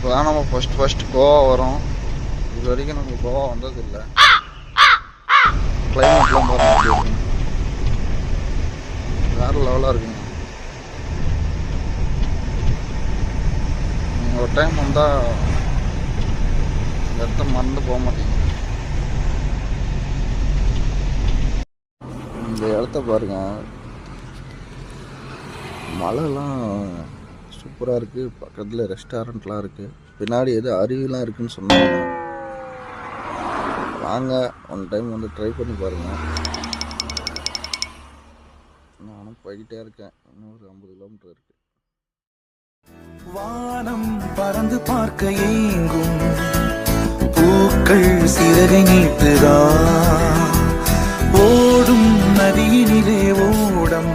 இப்போதான் நம்ம ஃபர்ஸ்ட் கோவா வரோம். இது வரைக்கும் நம்ம கோவா வந்ததில்லை. கிளைமேட்லாம் பாருங்க, வேற லெவலாக இருக்குங்க. நீங்கள் ஒரு டைம் வந்தால் இந்த இடத்த மறந்து போக மாட்டீங்க. இந்த இடத்த பாருங்க, மழைலாம் சூப்பராக இருக்குது. பக்கத்தில் ரெஸ்டாரண்ட்லாம் இருக்குது. பின்னாடி எது அருவிலாம் இருக்குதுன்னு சொன்னாங்க. வாங்க ஒன் டைம் வந்து ட்ரை பண்ணி பாருங்கள். நானும் போய்கிட்டே இருக்கேன். இன்னும் ஒரு 50 கிலோமீட்டர் இருக்குது. வானம் பறந்து பார்க்க ஏங்கும் பூக்கள் சிறகை நீட்டுதா, ஓடும் நதியினிலே ஓடம்